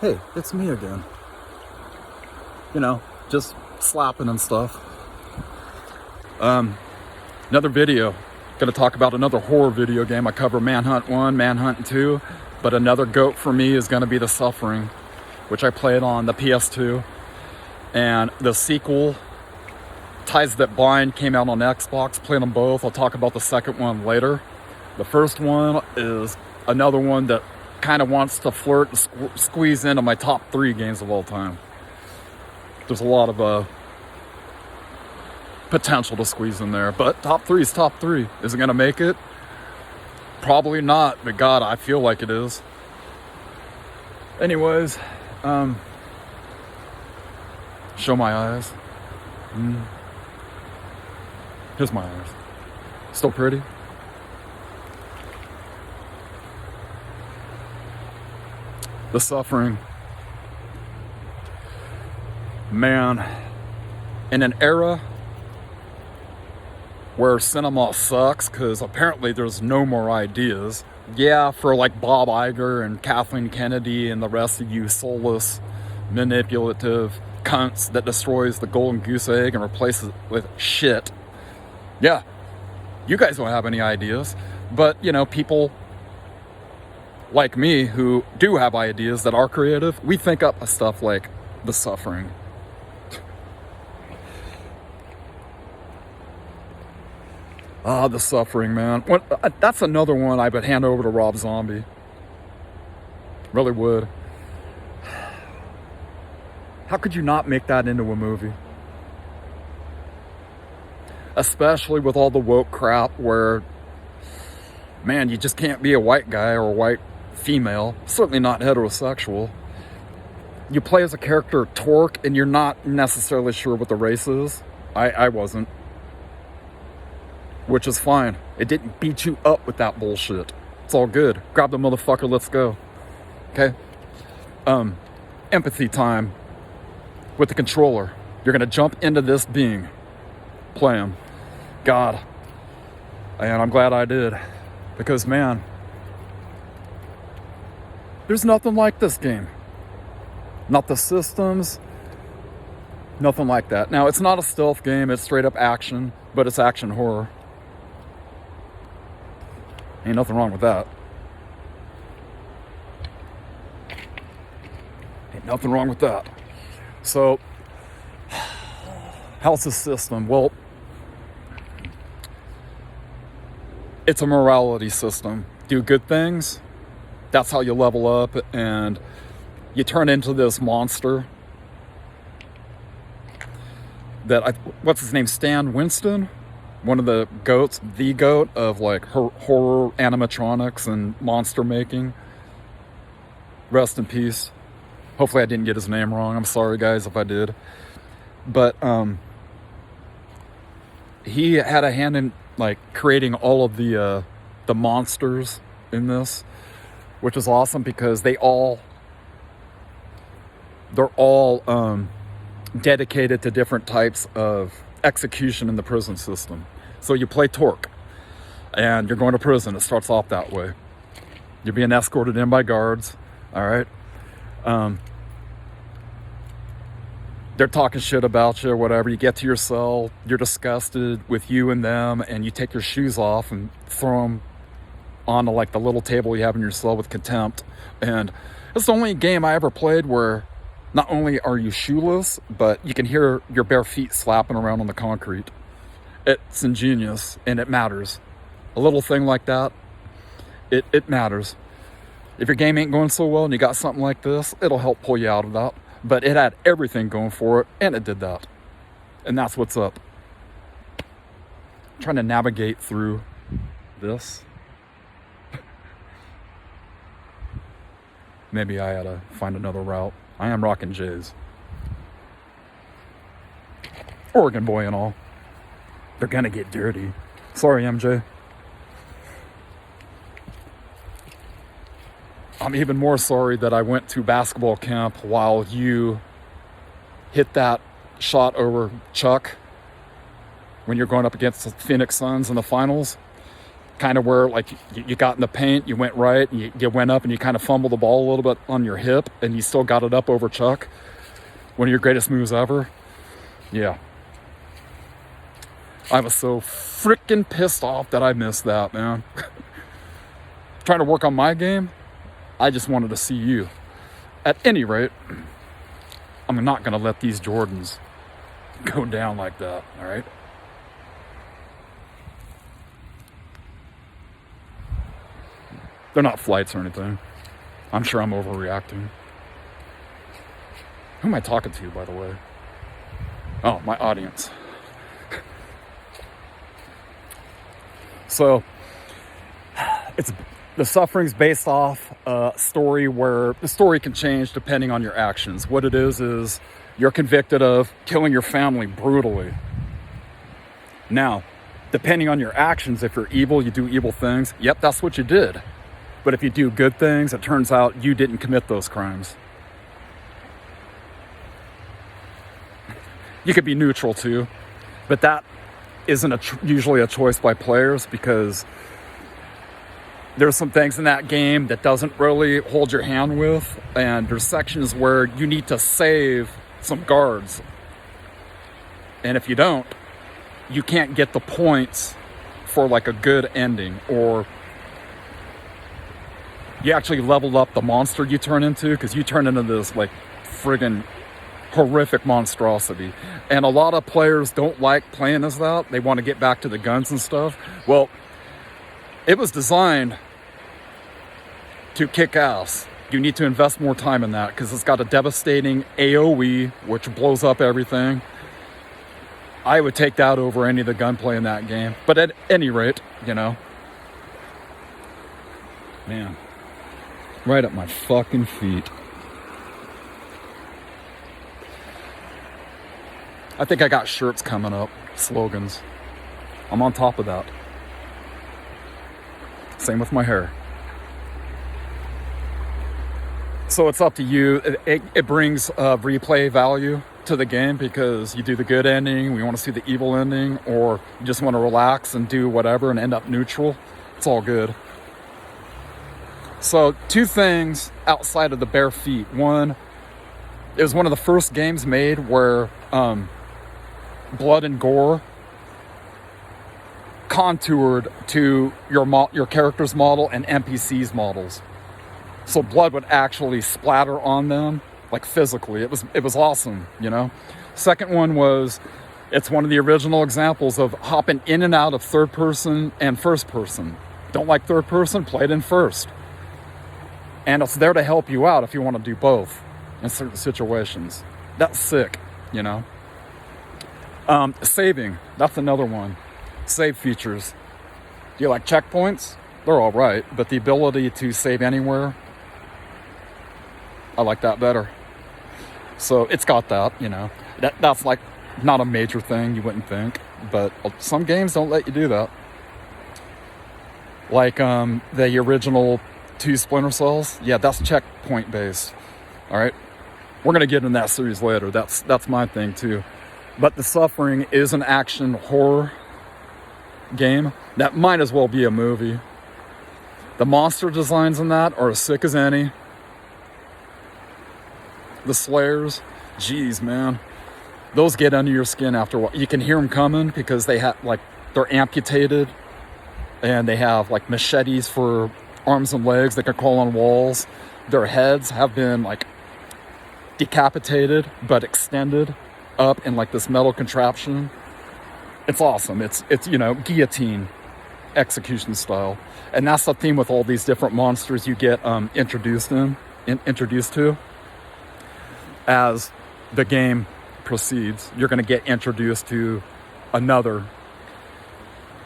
Hey, it's me again. You know, just slapping and stuff. Another video. Gonna talk about another horror video game. I cover Manhunt 1, Manhunt 2, but another GOAT for me is gonna be The Suffering, which I played on the PS2. And the sequel, Ties That Bind, came out on Xbox, played them both. I'll talk about the second one later. The first one is another one that kind of wants to flirt and squeeze into my top 3 games of all time. There's a lot of potential to squeeze in there, but top 3 is top 3. Is it gonna make it? Probably not, but God, I feel like it is. Anyways, show my eyes. Here's my eyes. Still pretty? The Suffering. Man, in an era where cinema sucks because apparently there's no more ideas. Yeah, for like Bob Iger and Kathleen Kennedy and the rest of you soulless, manipulative cunts that destroys the golden goose egg and replaces it with shit. Yeah, you guys don't have any ideas, but you know, people like me who do have ideas that are creative, we think up stuff like The Suffering. The Suffering, man. That's another one I would hand over to Rob Zombie. Really would. How could you not make that into a movie? Especially with all the woke crap where, man, you just can't be a white guy or a white female, certainly not heterosexual. You play as a character Torque and you're not necessarily sure what the race is. I wasn't. Which is fine. It didn't beat you up with that bullshit. It's all good. Grab the motherfucker, let's go. Okay? Empathy time with the controller. You're gonna jump into this being. Play him. God. And I'm glad I did. Because, man, there's nothing like this game. Not the systems. Nothing like that. Now, it's not a stealth game. It's straight up action. But it's action horror. Ain't nothing wrong with that. Ain't nothing wrong with that. So, how's the system? Well, it's a morality system. Do good things. That's how you level up and you turn into this monster that, what's his name? Stan Winston? One of the GOATs, the GOAT of like horror animatronics and monster making. Rest in peace. Hopefully I didn't get his name wrong. I'm sorry guys if I did. But he had a hand in like creating all of the monsters in this, which is awesome because they're all dedicated to different types of execution in the prison system. So you play Torque and you're going to prison. It starts off that way. You're being escorted in by guards. All right. They're talking shit about you or whatever. You get to your cell. You're disgusted with you and them, and you take your shoes off and throw them onto like the little table you have in your cell with contempt. And it's the only game I ever played where not only are you shoeless, but you can hear your bare feet slapping around on the concrete. It's ingenious, and it matters. A little thing like that, it matters. If your game ain't going so well and you got something like this, it'll help pull you out of that. But it had everything going for it, and it did that. And that's what's up. I'm trying to navigate through this. Maybe I ought to find another route. I am rocking J's. Oregon boy and all. They're gonna get dirty. Sorry, MJ. I'm even more sorry that I went to basketball camp while you hit that shot over Chuck when you're going up against the Phoenix Suns in the finals. kind of where like you got in the paint, you went right, and you went up and you kind of fumbled the ball a little bit on your hip, and you still got it up over Chuck. One of your greatest moves ever. Yeah. I was so freaking pissed off that I missed that, man. Trying to work on my game, I just wanted to see you. At any rate, I'm not going to let these Jordans go down like that, all right? They're not flights or anything. I'm sure I'm overreacting. Who am I talking to, by the way? Oh, my audience. So, the suffering's based off a story where the story can change depending on your actions. What it is you're convicted of killing your family brutally. Now, depending on your actions, if you're evil, you do evil things, yep, that's what you did. But if you do good things, it turns out you didn't commit those crimes. You could be neutral too, but that isn't usually a choice by players, because there's some things in that game that doesn't really hold your hand with, and there's sections where you need to save some guards. And if you don't, you can't get the points for like a good ending, or you actually leveled up the monster you turn into, because you turn into this like friggin' horrific monstrosity. And a lot of players don't like playing as that. They want to get back to the guns and stuff. Well, it was designed to kick ass. You need to invest more time in that, because it's got a devastating AoE, which blows up everything. I would take that over any of the gunplay in that game. But at any rate, you know, man, right at my fucking feet. I think I got shirts coming up, slogans. I'm on top of that. Same with my hair. So it's up to you. It brings replay value to the game, because you do the good ending, we want to see the evil ending, or you just want to relax and do whatever and end up neutral. It's all good. So 2 things outside of the bare feet. One, it was one of the first games made where blood and gore contoured to your character's model and NPC's models. So blood would actually splatter on them, like physically. It was awesome, you know. Second one was, it's one of the original examples of hopping in and out of third person and first person. Don't like third person? Play it in first. And it's there to help you out if you want to do both in certain situations. That's sick, you know. Saving, that's another one. Save features. Do you like checkpoints? They're all right, but the ability to save anywhere, I like that better. So it's got that, you know. That's like not a major thing, you wouldn't think, but some games don't let you do that. Like the original 2 Splinter Cells, yeah, that's checkpoint based. All right, we're gonna get in that series later. That's my thing too. But The Suffering is an action horror game that might as well be a movie. The monster designs in that are as sick as any. The Slayers, geez, man, those get under your skin after a while. You can hear them coming, because they have they're amputated, and they have like machetes for arms and legs. They can crawl on walls. Their heads have been like decapitated but extended up in like this metal contraption. It's awesome. It's you know, guillotine execution style, and that's the theme with all these different monsters you get introduced to as the game proceeds. You're going to get introduced to another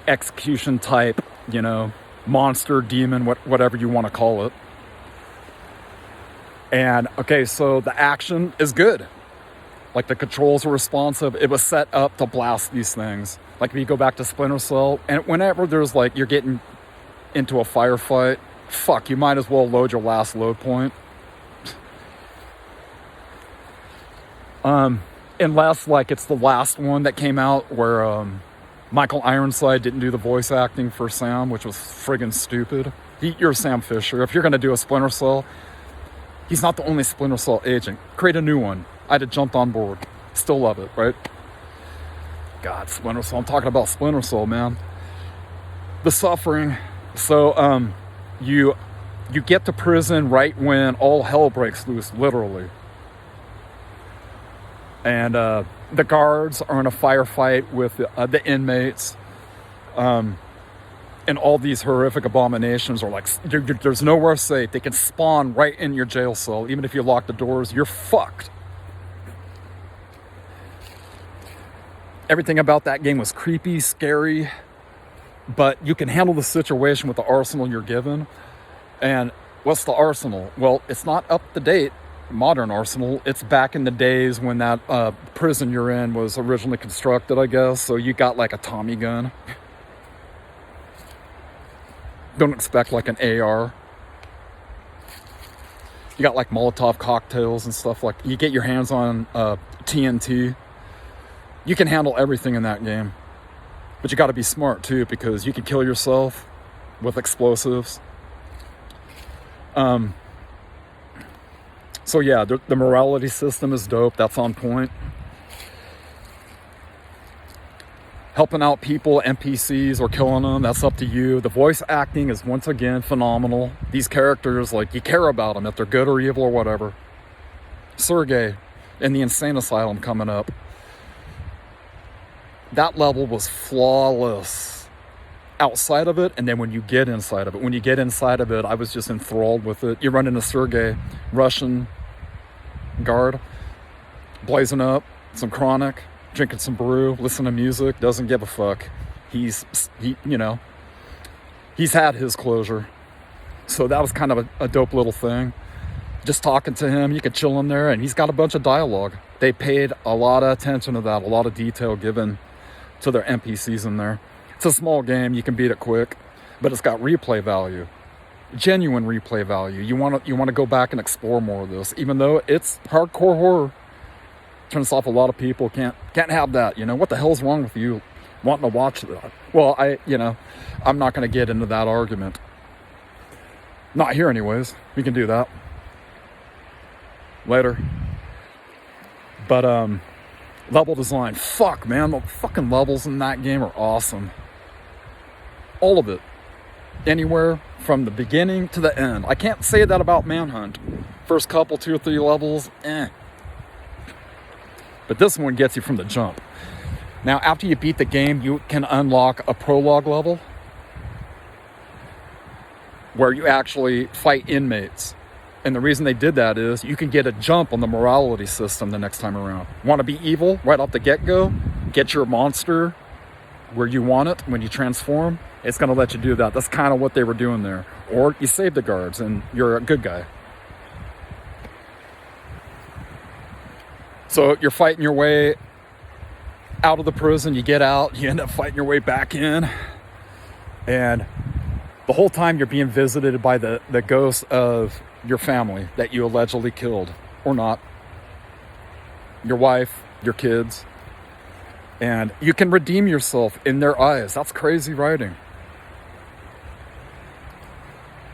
execution type, you know, monster, demon, whatever you want to call it. And okay, so the action is good. Like the controls were responsive. It was set up to blast these things. Like if you go back to Splinter Cell, and whenever there's like, you're getting into a firefight, fuck, you might as well load your last load point. Unless like it's the last one that came out where Michael Ironside didn't do the voice acting for Sam, which was friggin' stupid. You're Sam Fisher. If you're going to do a Splinter Cell, he's not the only Splinter Cell agent. Create a new one. I'd have jumped on board. Still love it, right? God, Splinter Cell. I'm talking about Splinter Cell, man. The suffering. So, you get to prison right when all hell breaks loose, literally. And the guards are in a firefight with the inmates. And all these horrific abominations are like, there's nowhere safe. They can spawn right in your jail cell. Even if you lock the doors, you're fucked. Everything about that game was creepy, scary, but you can handle the situation with the arsenal you're given. And what's the arsenal? Well, it's not up to date, modern arsenal. It's back in the days when that prison you're in was originally constructed, I guess. So you got like a Tommy gun. Don't expect like an AR. You got like Molotov cocktails and stuff like. You get your hands on TNT. You can handle everything in that game, but you got to be smart too, because you can kill yourself with explosives. So yeah, the morality system is dope. That's on point. Helping out people, NPCs, or killing them, that's up to you. The voice acting is once again phenomenal. These characters, like, you care about them, if they're good or evil or whatever. Sergey in the insane asylum coming up. That level was flawless outside of it, and then when you get inside of it. When you get inside of it, I was just enthralled with it. You run into Sergey, Russian guard, blazing up some chronic, drinking some brew, listening to music, doesn't give a fuck. He's had his closure. So that was kind of a dope little thing. Just talking to him, you could chill in there, and he's got a bunch of dialogue. They paid a lot of attention to that, a lot of detail given to their NPCs in there. It's a small game, you can beat it quick, but it's got replay value, genuine replay value. You want to go back and explore more of this, even though it's hardcore horror. Turns off a lot of people. Can't have that. What the hell's wrong with you wanting to watch that? Well, I'm not going to get into that argument. Not here, anyways. We can do that later. But level design, fuck, man, the fucking levels in that game are awesome. All of it. Anywhere from the beginning to the end. I can't say that about Manhunt. First couple, 2 or 3 levels, But this one gets you from the jump. Now, after you beat the game, you can unlock a prologue level where you actually fight inmates. And the reason they did that is you can get a jump on the morality system the next time around. Want to be evil right off the get-go? Get your monster where you want it when you transform. It's going to let you do that. That's kind of what they were doing there. Or you save the guards and you're a good guy. So you're fighting your way out of the prison. You get out. You end up fighting your way back in. And the whole time you're being visited by the ghosts of your family that you allegedly killed. Or not. Your wife, your kids. And you can redeem yourself in their eyes. That's crazy writing.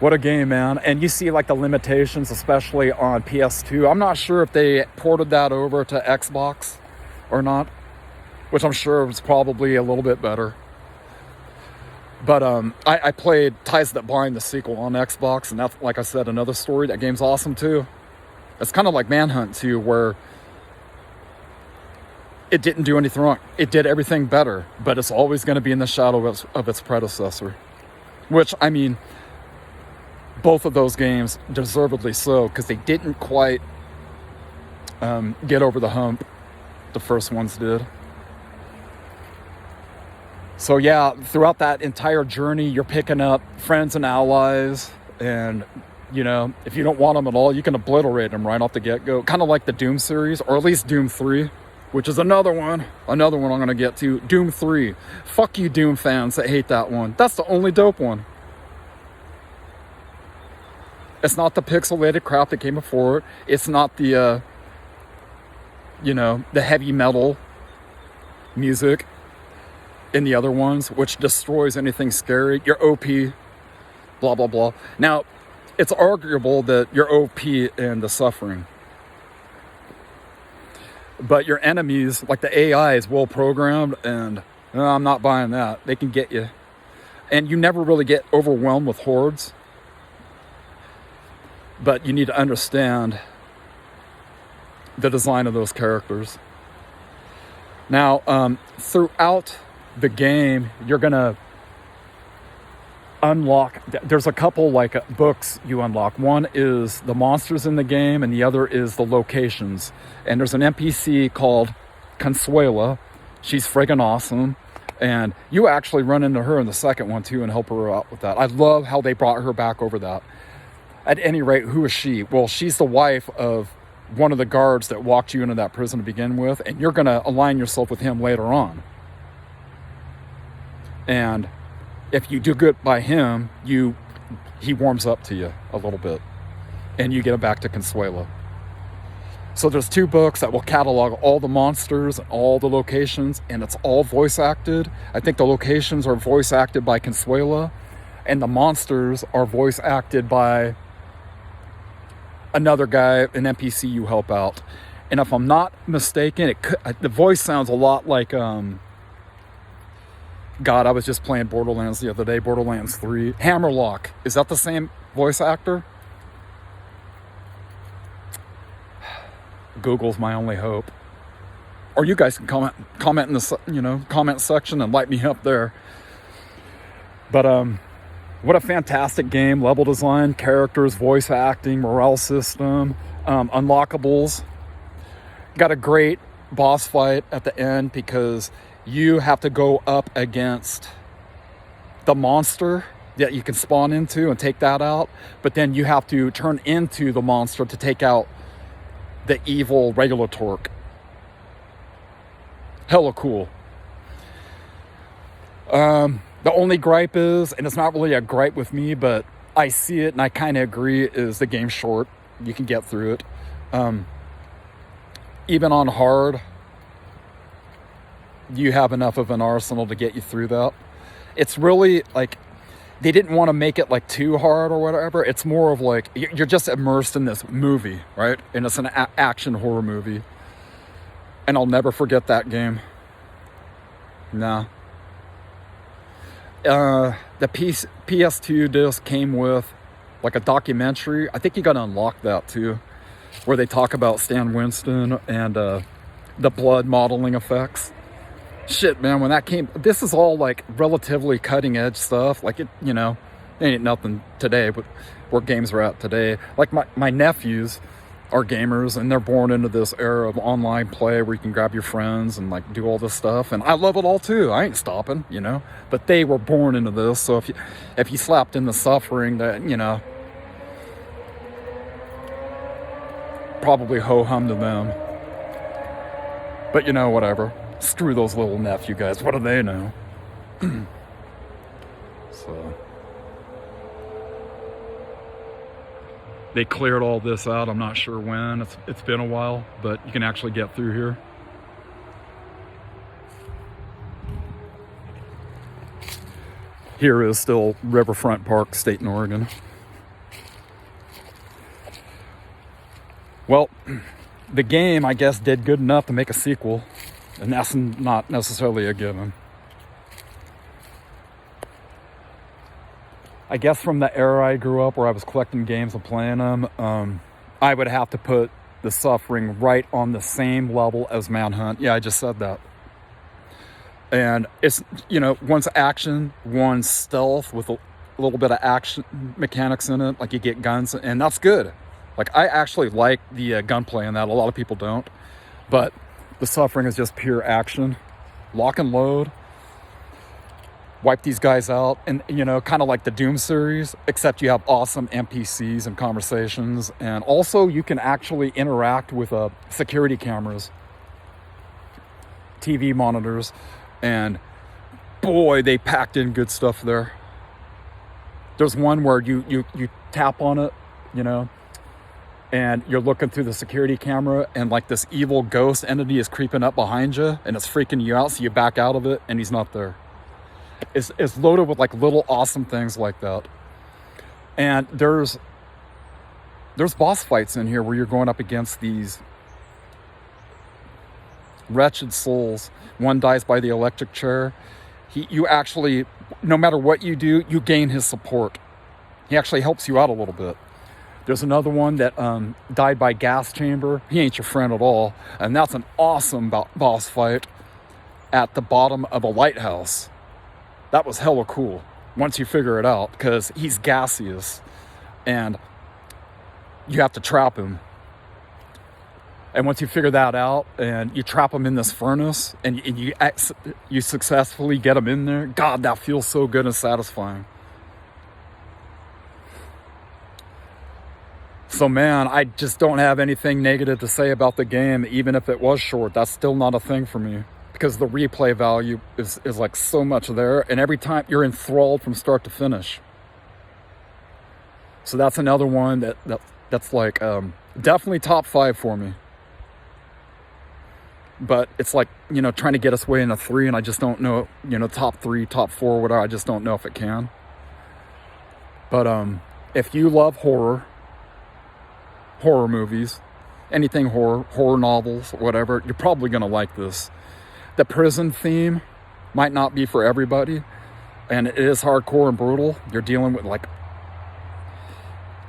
What a game, man. And you see like the limitations, especially on PS2. I'm not sure if they ported that over to Xbox or not, which I'm sure was probably a little bit better. But I played Ties That Bind, the sequel, on Xbox, and that's, like I said, another story. That game's awesome too. It's kind of like Manhunt too, where it didn't do anything wrong. It did everything better, but it's always going to be in the shadow of its predecessor. Which, I mean, both of those games, deservedly so, because they didn't quite get over the hump the first ones did. So yeah, throughout that entire journey, you're picking up friends and allies, and if you don't want them at all, you can obliterate them right off the get-go. Kind of like the Doom series, or at least Doom 3, which is another one I'm going to get to. Doom 3. Fuck you, Doom fans that hate that one. That's the only dope one. It's not the pixelated crap that came before it. It's not the, the heavy metal music. in the other ones, which destroys anything scary. You're OP, blah, blah, blah. Now, it's arguable that you're OP in the Suffering. But your enemies, like the AI, is well programmed, and I'm not buying that. They can get you. And you never really get overwhelmed with hordes. But you need to understand the design of those characters. Now, throughout the game, you're gonna unlock, there's a couple like books you unlock. One is the monsters in the game, and the other is the locations. And there's an NPC called Consuela. She's friggin' awesome, and you actually run into her in the second one too and help her out with that. I love how they brought her back over that. At any rate, who is she? Well, she's the wife of one of the guards that walked you into that prison to begin with, and you're going to align yourself with him later on. And if you do good by him, he warms up to you a little bit, and you get him back to Consuela. So there's 2 books that will catalog all the monsters and all the locations, and it's all voice acted. I think the locations are voice acted by Consuela, and the monsters are voice acted by another guy, an NPC you help out. And if I'm not mistaken, the voice sounds a lot like, God, I was just playing Borderlands the other day, Borderlands 3. Hammerlock, is that the same voice actor? Google's my only hope. Or you guys can comment in the comment section and light me up there. But what a fantastic game. Level design, characters, voice acting, morale system, unlockables. Got a great boss fight at the end because you have to go up against the monster that you can spawn into and take that out. But then you have to turn into the monster to take out the evil regular Torque. Hella cool. The only gripe is, and it's not really a gripe with me, but I see it and I kind of agree, is the game's short. You can get through it. Even on hard, you have enough of an arsenal to get you through that. It's really like, they didn't want to make it like too hard or whatever. It's more of like, you're just immersed in this movie, right? And it's an action horror movie. And I'll never forget that game. Nah. The PS2 disc came with like a documentary. I think you got to unlock that too, where they talk about Stan Winston and the blood modeling effects. Shit, man, when that came, this is all like relatively cutting edge stuff. Like it ain't nothing today, but where games are at today. Like my nephews are gamers, and they're born into this era of online play where you can grab your friends and like do all this stuff, and I love it all too. I ain't stopping, but they were born into this. So if you slapped in the Suffering, that probably ho-hum to them. But whatever, screw those little nephew guys, what do they know? So they cleared all this out. I'm not sure when. It's been a while, but you can actually get through here. Here is still Riverfront Park, State in Oregon. Well, the game, I guess, did good enough to make a sequel, and that's not necessarily a given. I guess from the era I grew up where I was collecting games and playing them, I would have to put the Suffering right on the same level as Manhunt. Yeah, I just said that. And it's, one's action, one's stealth with a little bit of action mechanics in it. Like you get guns, and that's good. Like I actually like the gunplay in that. A lot of people don't. But the Suffering is just pure action. Lock and load. Wipe these guys out, and kind of like the Doom series, except you have awesome NPCs and conversations, and also you can actually interact with security cameras, TV monitors, and boy, they packed in good stuff there. There's one where you tap on it, and you're looking through the security camera, and like this evil ghost entity is creeping up behind you, and it's freaking you out, so you back out of it, and he's not there. is loaded with like little awesome things like that. And there's boss fights in here where you're going up against these wretched souls. One dies by the electric chair. You actually, no matter what you do, you gain his support. He actually helps you out a little bit. There's another one that died by gas chamber. He ain't your friend at all. And that's an awesome boss fight at the bottom of a lighthouse. That was hella cool once you figure it out, because he's gaseous and you have to trap him. And once you figure that out and you trap him in this furnace and you successfully get him in there, God, that feels so good and satisfying. So man, I just don't have anything negative to say about the game. Even if it was short, that's still not a thing for me, because the replay value is like so much there, and every time you're enthralled from start to finish. So that's another one that's like definitely top 5 for me. But it's like, you know, trying to get us way in a 3, and I just don't know, you know, top 3, top 4, whatever. I just don't know if it can. But if you love horror movies, anything horror novels, whatever, you're probably gonna like this. The prison theme might not be for everybody, and it is hardcore and brutal. You're dealing with like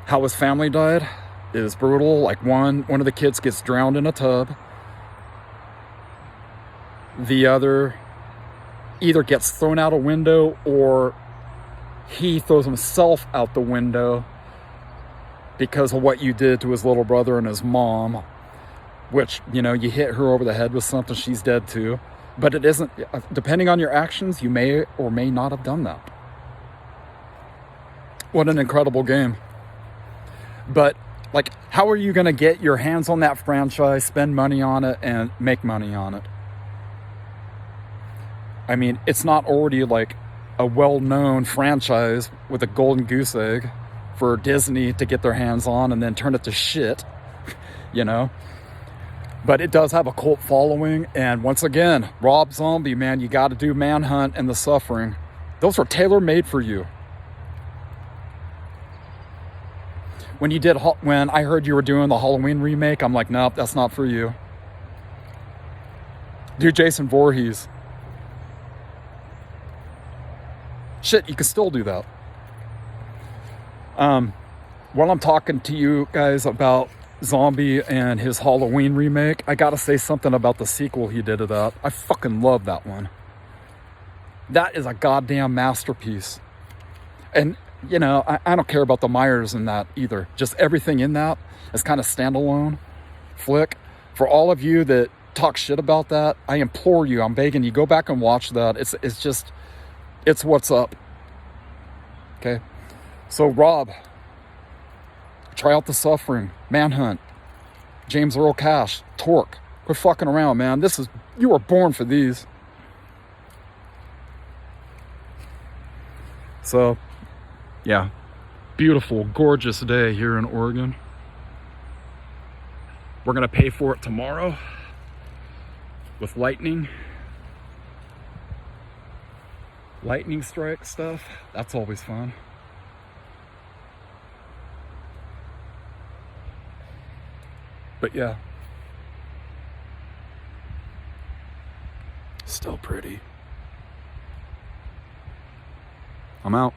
how his family died is brutal. Like one of the kids gets drowned in a tub. The other either gets thrown out a window or he throws himself out the window because of what you did to his little brother and his mom, which, you know, you hit her over the head with something, she's dead too. But it isn't, depending on your actions, you may or may not have done that. What an incredible game. But like, how are you going to get your hands on that franchise, spend money on it, and make money on it? I mean, it's not already like a well-known franchise with a golden goose egg for Disney to get their hands on and then turn it to shit, you know? But it does have a cult following, and once again, Rob Zombie, man, you got to do Manhunt and The Suffering. Those were tailor-made for you. When I heard you were doing the Halloween remake, I'm like, nope, that's not for you. Do Jason Voorhees. Shit, you can still do that. While I'm talking to you guys about Zombie and his Halloween remake, I gotta say something about the sequel he did to that. I fucking love that one. That is a goddamn masterpiece. And, you know, I don't care about the Myers in that either. Just everything in that is kind of standalone flick. For all of you that talk shit about that, I implore you, I'm begging you, go back and watch that. It's what's up. Okay? So, Rob, try out The Suffering, Manhunt, James Earl Cash, Torque. Quit fucking around, man. You were born for these. So, yeah. Beautiful, gorgeous day here in Oregon. We're gonna pay for it tomorrow with lightning strike stuff. That's always fun. But yeah, still pretty. I'm out.